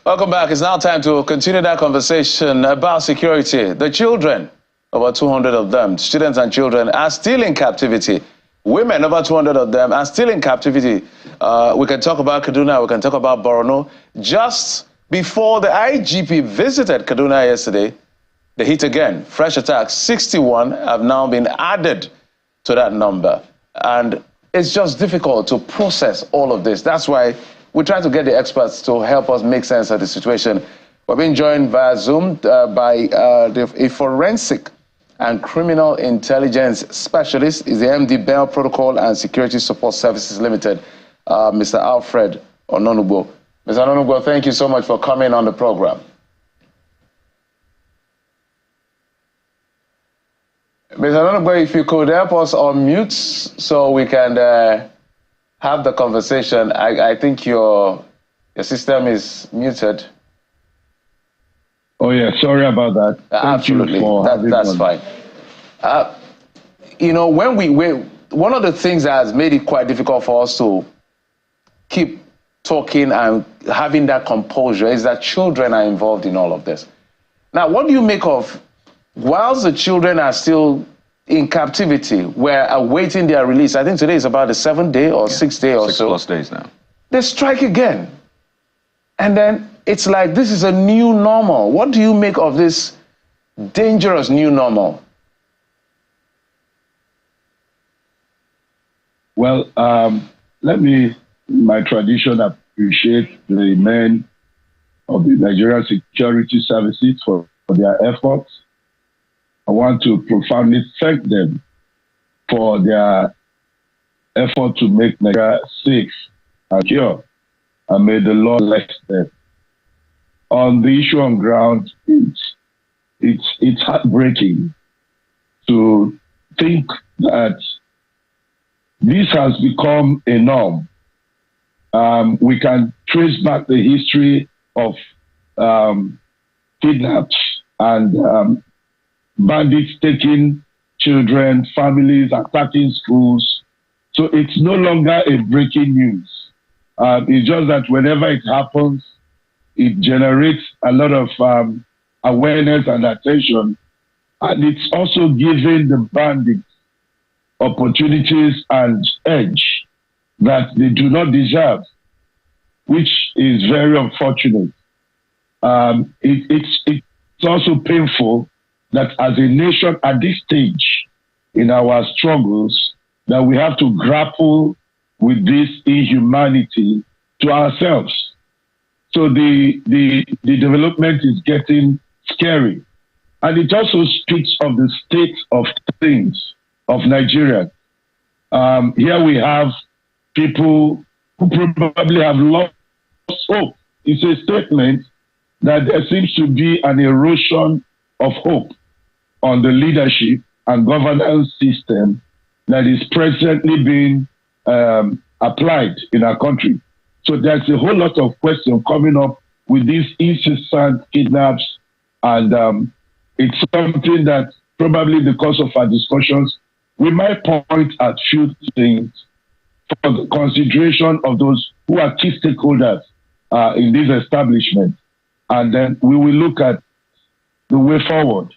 Welcome back. It's now time to continue that conversation about security. The children, over 200 of them, students and children, are still in captivity. Women, over 200 of them, are still in captivity. We can talk about Kaduna, we can talk about Borno. Just before the IGP visited Kaduna yesterday, they hit again. Fresh attacks, 61 have now been added to that number. And it's just difficult to process all of this. That's why we try to get the experts to help us make sense of the situation. We're being joined via Zoom by a forensic and criminal intelligence specialist, is the MD Bell Protocol and Security Support Services Limited, Mr. Alfred Ononugbo. Mr. Ononugbo, thank you so much for coming on the program. Mr. Ononugbo, if you could help us unmute so we can have the conversation. I think your system is muted. Oh yeah, sorry about that. Absolutely, that's fine. You know, one of the things that has made it quite difficult for us to keep talking and having that composure is that children are involved in all of this. Now, what do you make of, whilst the children are still in captivity, we're awaiting their release? I think today is about the 7th day or 6th day or so. 6+ days now. They strike again. And then it's like this is a new normal. What do you make of this dangerous new normal? Well, let me, in my tradition, appreciate the men of the Nigerian Security Services for their efforts. I want to profoundly thank them for their effort to make Nigeria safe and secure. And may the Lord bless them. On the issue on ground, it's heartbreaking to think that this has become a norm. We can trace back the history of kidnaps and bandits taking children, families, attacking schools. So it's no longer a breaking news. It's just that whenever it happens, it generates a lot of awareness and attention. And it's also giving the bandits opportunities and edge that they do not deserve, which is very unfortunate. It's also painful that as a nation at this stage in our struggles, that we have to grapple with this inhumanity to ourselves. So the development is getting scary. And it also speaks of the state of things of Nigeria. Here we have people who probably have lost hope. It's a statement that there seems to be an erosion of hope on the leadership and governance system that is presently being applied in our country. So there's a whole lot of questions coming up with these incessant kidnaps, and it's something that probably because of our discussions, we might point at few things for the consideration of those who are key stakeholders in this establishment, and then we will look at the way forward.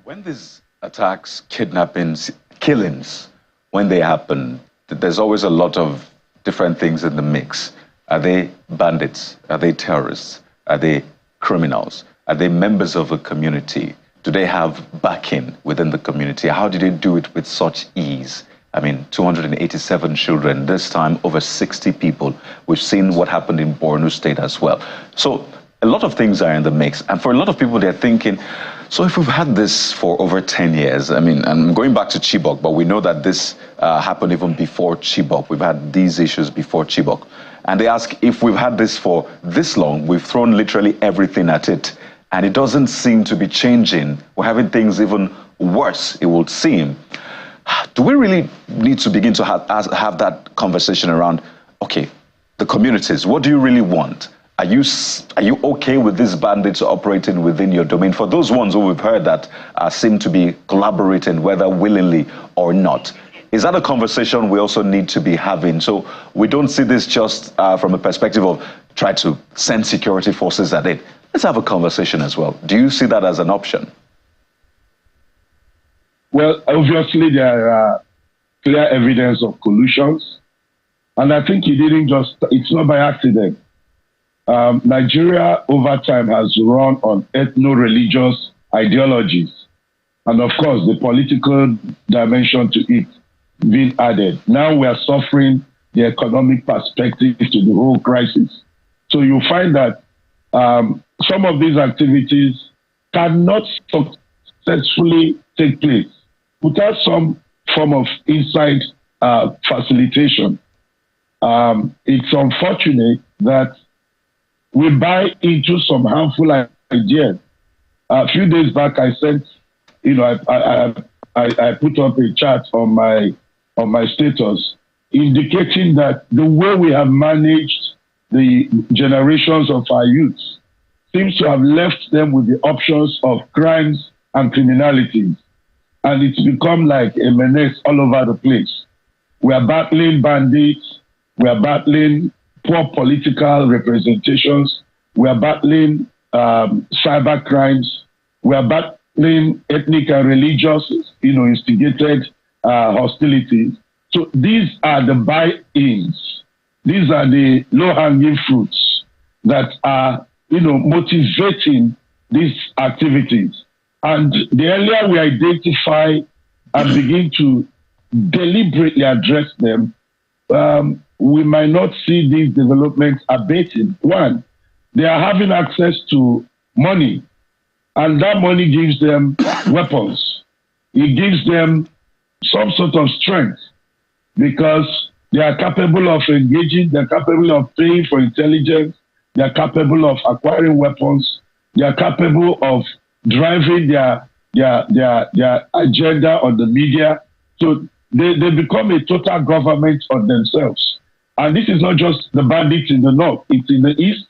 When these attacks, kidnappings, killings, when they happen, there's always a lot of different things in the mix. Are they bandits? Are they terrorists? Are they criminals? Are they members of a community? Do they have backing within the community? How did they do it with such ease? I mean, 287 children, this time over 60 people. We've seen what happened in Borno State as well. So a lot of things are in the mix. And for a lot of people, they're thinking, so if we've had this for over 10 years, I mean, I'm going back to Chibok, but we know that this happened even before Chibok. We've had these issues before Chibok. And they ask, if we've had this for this long, we've thrown literally everything at it, and it doesn't seem to be changing. We're having things even worse, it would seem. Do we really need to begin to have that conversation around, okay, the communities, what do you really want? Are you okay with these bandits operating within your domain? For those ones who we've heard that seem to be collaborating, whether willingly or not, Is that a conversation we also need to be having? So we don't see this just from a perspective of try to send security forces at it. Let's have a conversation as well. Do you see that as an option? Well, obviously there are clear evidence of collusions. And I think it's not by accident. Nigeria over time has run on ethno-religious ideologies. And of course, the political dimension to it being added. Now we are suffering the economic perspective to the whole crisis. So you find that some of these activities cannot successfully take place without some form of inside facilitation. It's unfortunate that we buy into some harmful ideas. A few days back, I sent, I put up a chart on my status indicating that the way we have managed the generations of our youth seems to have left them with the options of crimes and criminalities. And it's become like a menace all over the place. We are battling bandits. We are battling poor political representations. We are battling cyber crimes. We are battling ethnic and religious, instigated hostilities. So these are the buy-ins. These are the low-hanging fruits that are, motivating these activities. And the earlier we identify and begin to deliberately address them, we might not see these developments abating. One, they are having access to money, and that money gives them weapons. It gives them some sort of strength because they are capable of engaging, they're capable of paying for intelligence, they are capable of acquiring weapons, they are capable of driving their agenda on the media. So they become a total government of themselves. And this is not just the bandits in the north, it's in the east,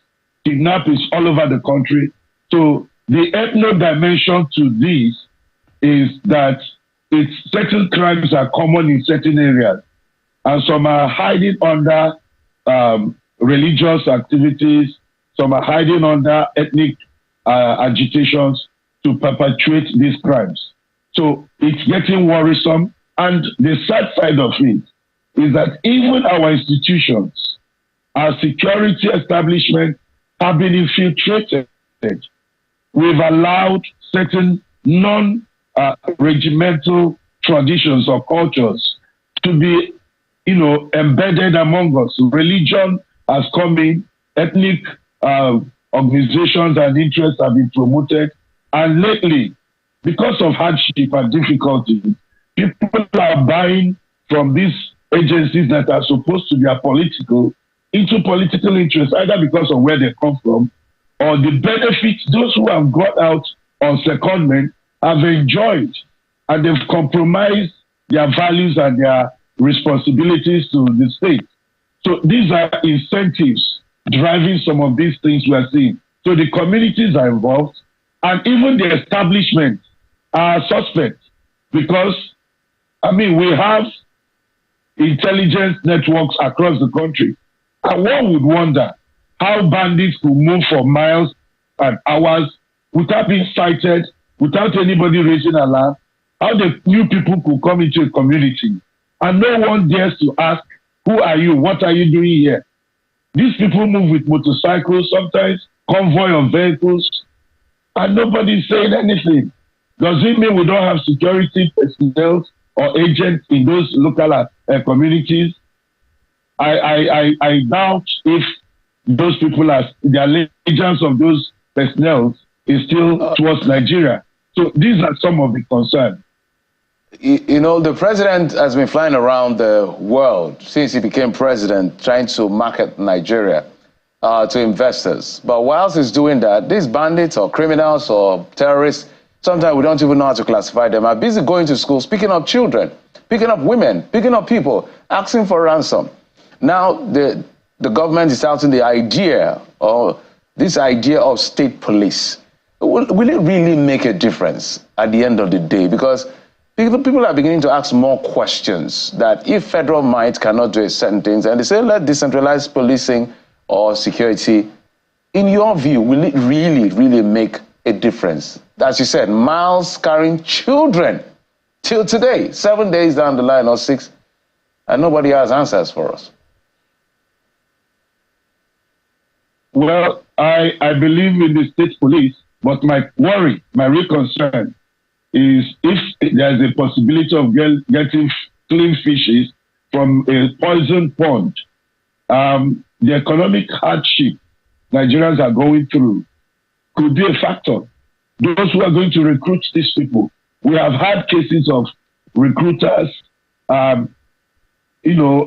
kidnappers all over the country. So the ethno dimension to this is that certain crimes are common in certain areas. And some are hiding under religious activities, some are hiding under ethnic agitations to perpetuate these crimes. So it's getting worrisome. And the sad side of it is that even our institutions, our security establishments have been infiltrated. We've allowed certain non-regimental traditions or cultures to be, embedded among us. Religion has come in, ethnic organizations and interests have been promoted. And lately, because of hardship and difficulty, people are buying from these agencies that are supposed to be apolitical into political interests, either because of where they come from or the benefits those who have got out on secondment have enjoyed, and they've compromised their values and their responsibilities to the state. So these are incentives driving some of these things we are seeing. So the communities are involved, and even the establishment are suspect because, we have intelligence networks across the country. And one would wonder how bandits could move for miles and hours without being sighted, without anybody raising alarm, how the new people could come into a community. And no one dares to ask, who are you? What are you doing here? These people move with motorcycles, sometimes convoy of vehicles, and nobody's saying anything. Does it mean we don't have security personnel or agents in those local communities? I doubt if those people are, the allegiance of those personnel is still towards Nigeria. So these are some of the concerns. The president has been flying around the world since he became president, trying to market Nigeria to investors. But whilst he's doing that, these bandits or criminals or terrorists, sometimes we don't even know how to classify them, are busy going to school, picking up children, picking up women, picking up people, asking for ransom. Now the government is touting the idea, or this idea of state police. Will it really make a difference at the end of the day? Because people are beginning to ask more questions that if federal might cannot do certain things, and they say, let decentralized policing or security, in your view, will it really, really make a difference? As you said, miles carrying children till today, 7 days down the line or 6, and nobody has answers for us. Well, I believe in the state police, but my worry, my real concern is if there's a possibility of getting clean fishes from a poison pond, the economic hardship Nigerians are going through could be a factor. Those who are going to recruit these people, we have had cases of recruiters,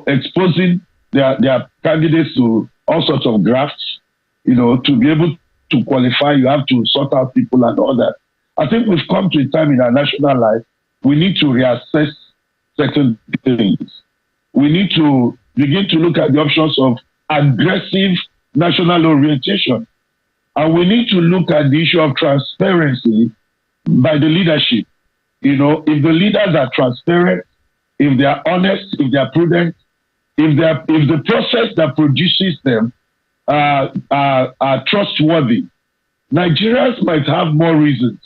exposing their candidates to all sorts of grafts. To be able to qualify, you have to sort out people and all that. I think we've come to a time in our national life, we need to reassess certain things. We need to begin to look at the options of aggressive national orientation. And we need to look at the issue of transparency by the leadership. If the leaders are transparent, if they are honest, if they are prudent, if the process that produces them are trustworthy, Nigerians might have more reasons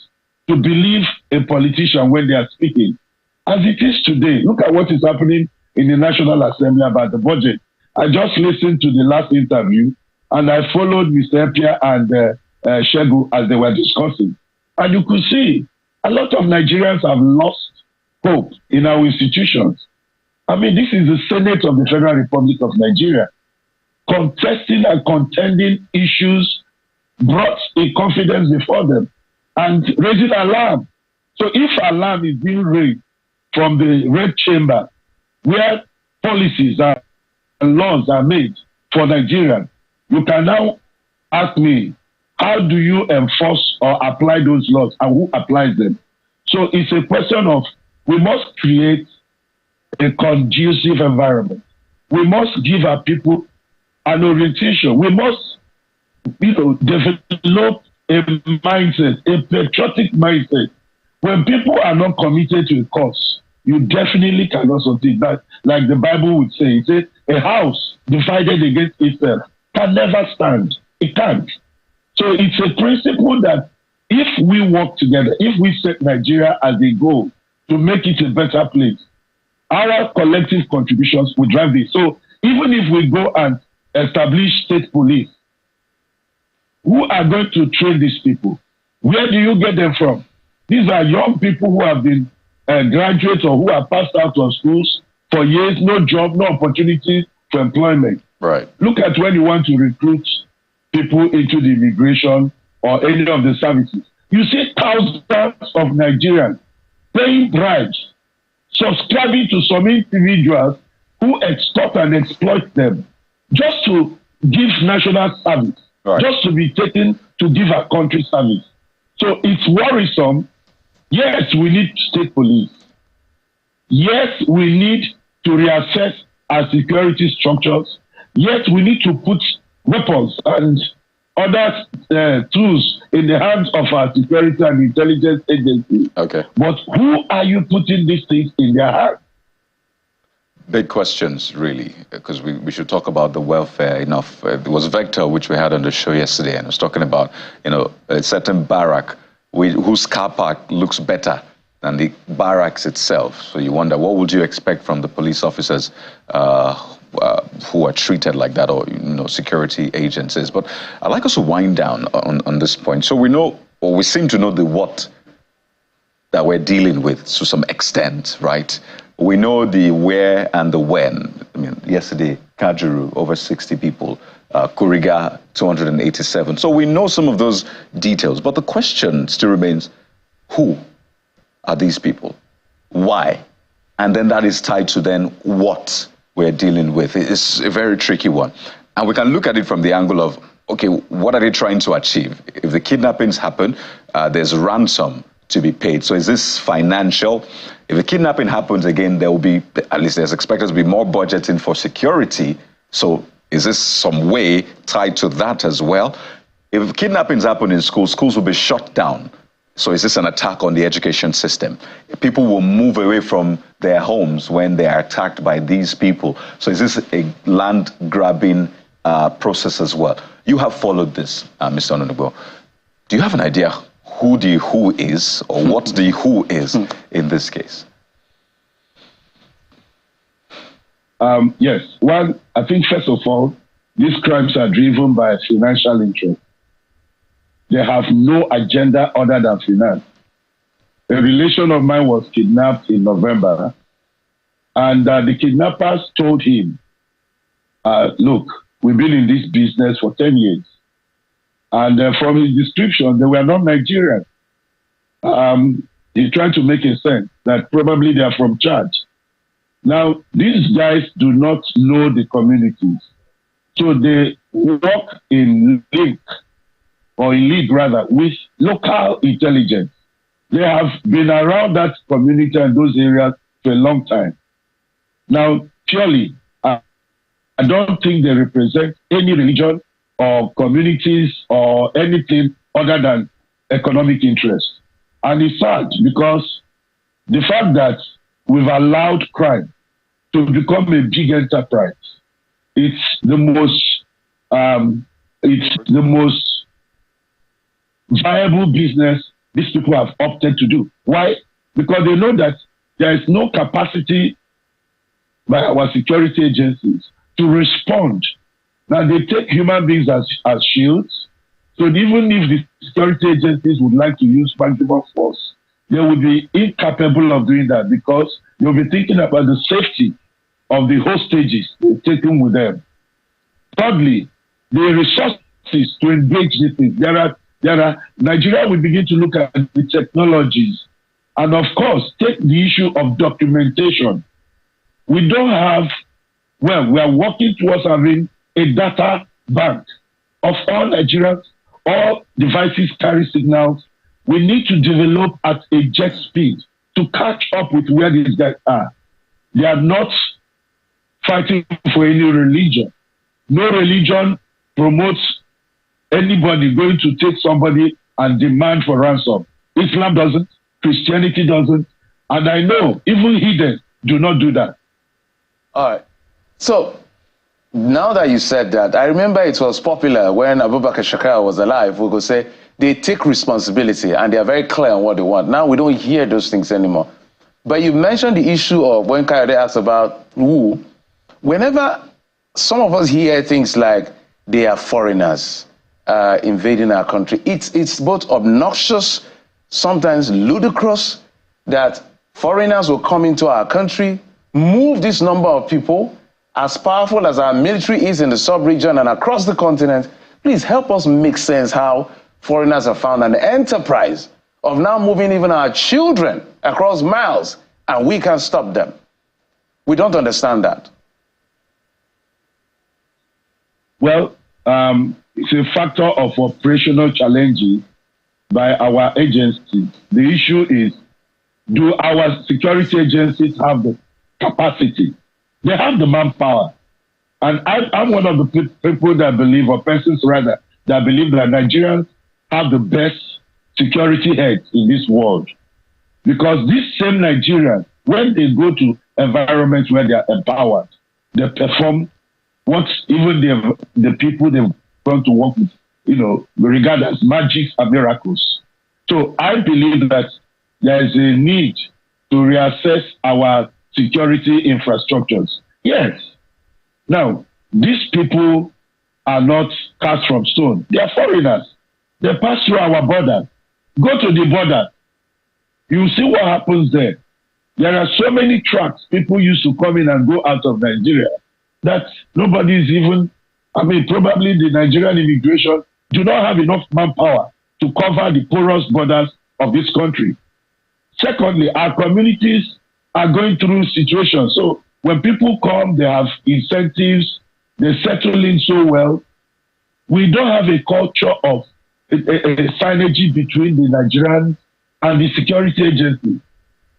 to believe a politician when they are speaking. As it is today, look at what is happening in the National Assembly about the budget. I just listened to the last interview and I followed Mr. Epia and Shegu as they were discussing. And you could see a lot of Nigerians have lost hope in our institutions. I mean, this is the Senate of the Federal Republic of Nigeria. Contesting and contending issues brought a confidence before them and raising alarm. So if alarm is being raised from the red chamber, where policies and laws are made for Nigerians, you can now ask me, how do you enforce or apply those laws and who applies them? So it's a question of, we must create a conducive environment. We must give our people an orientation. We must, develop a mindset, a patriotic mindset. When people are not committed to a cause, you definitely cannot succeed. That, like the Bible would say, it says, a house divided against itself can never stand. It can't. So it's a principle that if we work together, if we set Nigeria as a goal to make it a better place, our collective contributions will drive this. So even if we go and establish state police, who are going to train these people? Where do you get them from? These are young people who have been graduates or who have passed out of schools for years, no job, no opportunity for employment. Right. Look at when you want to recruit people into the immigration or any of the services. You see thousands of Nigerians paying bribes, subscribing to some individuals who extort and exploit them just to give national service, right, just to be taken to give a country service. So it's worrisome. Yes, we need state police. Yes, we need to reassess our security structures. Yes, we need to put weapons and other tools in the hands of our security and intelligence agencies. Okay. But who are you putting these things in their hands? Big questions, really, because we should talk about the welfare enough. It was Vector, which we had on the show yesterday, and I was talking about, a certain barrack whose car park looks better than the barracks itself. So you wonder, what would you expect from the police officers who are treated like that, or security agencies? But I'd like us to wind down on this point. So we know, or we seem to know, the what that we're dealing with to some extent, right? We know the where and the when. I mean, yesterday, Kajuru, over 60 people, Kuriga, 287. So we know some of those details. But the question still remains, who are these people? Why? And then that is tied to then what we're dealing with. It's a very tricky one. And we can look at it from the angle of, okay, what are they trying to achieve? If the kidnappings happen, there's ransom to be paid. So is this financial? If the kidnapping happens again, there will be, at least there's expected to be more budgeting for security. So is this some way tied to that as well? If kidnappings happen in schools, schools will be shut down. So is this an attack on the education system? People will move away from their homes when they are attacked by these people. So is this a land grabbing process as well? You have followed this, Mr. Onunugbo. Do you have an idea who the who is, or what the who is in this case? Yes. One, I think first of all, these crimes are driven by financial interest. They have no agenda other than finance. A relation of mine was kidnapped in November, and the kidnappers told him, look, we've been in this business for 10 years. And from his description, they were not Nigerians. He's trying to make a sense that probably they are from Chad. Now, these guys do not know the communities. So they work in league with local intelligence. They have been around that community and those areas for a long time. Now, purely, I don't think they represent any religion or communities or anything other than economic interest. And it's sad because the fact that we've allowed crime to become a big enterprise, it's the most viable business these people have opted to do. Why? Because they know that there is no capacity by our security agencies to respond. Now, they take human beings as shields. So even if the security agencies would like to use maximum force, they would be incapable of doing that because they'll be thinking about the safety of the hostages they've taken with them. Thirdly, the resources to engage these things. Nigeria will begin to look at the technologies and, of course, take the issue of documentation. We don't have, well, we are working towards having a data bank of all Nigerians, all devices carry signals. We need to develop at a jet speed to catch up with where these guys are. They are not fighting for any religion. No religion promotes anybody going to take somebody and demand for ransom. Islam doesn't, Christianity doesn't, and I know even heathens do not do that. All right. So now that you said that, I remember it was popular when Abubakar Shakara was alive. We could say they take responsibility and they are very clear on what they want. Now we don't hear those things anymore. But you mentioned the issue of when Kayode asked about who. Whenever some of us hear things like they are foreigners invading our country, it's both obnoxious, sometimes ludicrous, that foreigners will come into our country, move this number of people, as powerful as our military is in the sub-region and across the continent. Please help us make sense how foreigners have found an enterprise of now moving even our children across miles, and we can't stop them. We don't understand that. Well, it's a factor of operational challenges by our agencies. The issue is, do our security agencies have the capacity? They have the manpower. And I'm one of the people that believe, or persons rather, that believe that Nigerians have the best security heads in this world. Because these same Nigerians, when they go to environments where they are empowered, they perform what even the people they've gone to work with, we regard as magic and miracles. So I believe that there is a need to reassess our security infrastructures. Yes. Now, these people are not cast from stone. They are foreigners. They pass through our border. Go to the border. You see what happens there. There are so many trucks people used to come in and go out of Nigeria that nobody is even, probably the Nigerian immigration do not have enough manpower to cover the porous borders of this country. Secondly, our communities are going through situations. So when people come, they have incentives, they settle in so well. We don't have a culture of a synergy between the Nigerians and the security agency.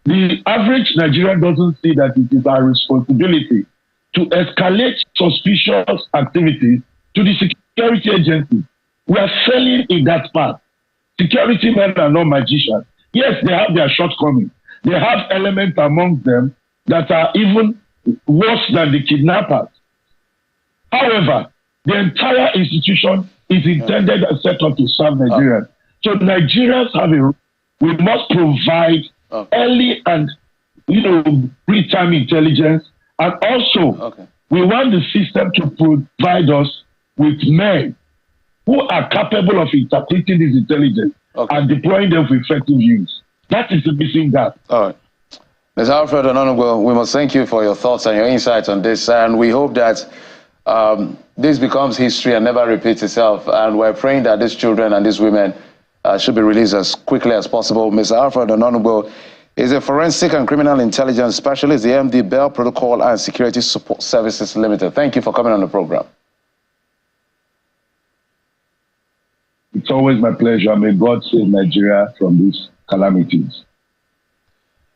The average Nigerian doesn't see that it is our responsibility to escalate suspicious activities to the security agency. We are failing in that part. Security men are not magicians. Yes, they have their shortcomings. They have elements among them that are even worse than the kidnappers. However, the entire institution is intended and set up to serve Nigerians. So Nigerians have we must provide early and real-time intelligence, and also we want the system to provide us with men who are capable of interpreting this intelligence and deploying them for effective use. That is the missing gap. All right. Ms. Alfred Ononugbo, we must thank you for your thoughts and your insights on this, and we hope that this becomes history and never repeats itself, and we're praying that these children and these women should be released as quickly as possible. Ms. Alfred Ononugbo is a forensic and criminal intelligence specialist, the MD Bell Protocol and Security Support Services Limited. Thank you for coming on the program. It's always my pleasure. May God save Nigeria from these calamities.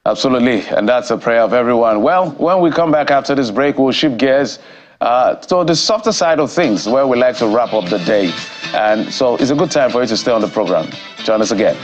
Absolutely, and that's a prayer of everyone. Well, when we come back after this break, we'll shift gears to the softer side of things, where we like to wrap up the day. And so it's a good time for you to stay on the program. Join us again.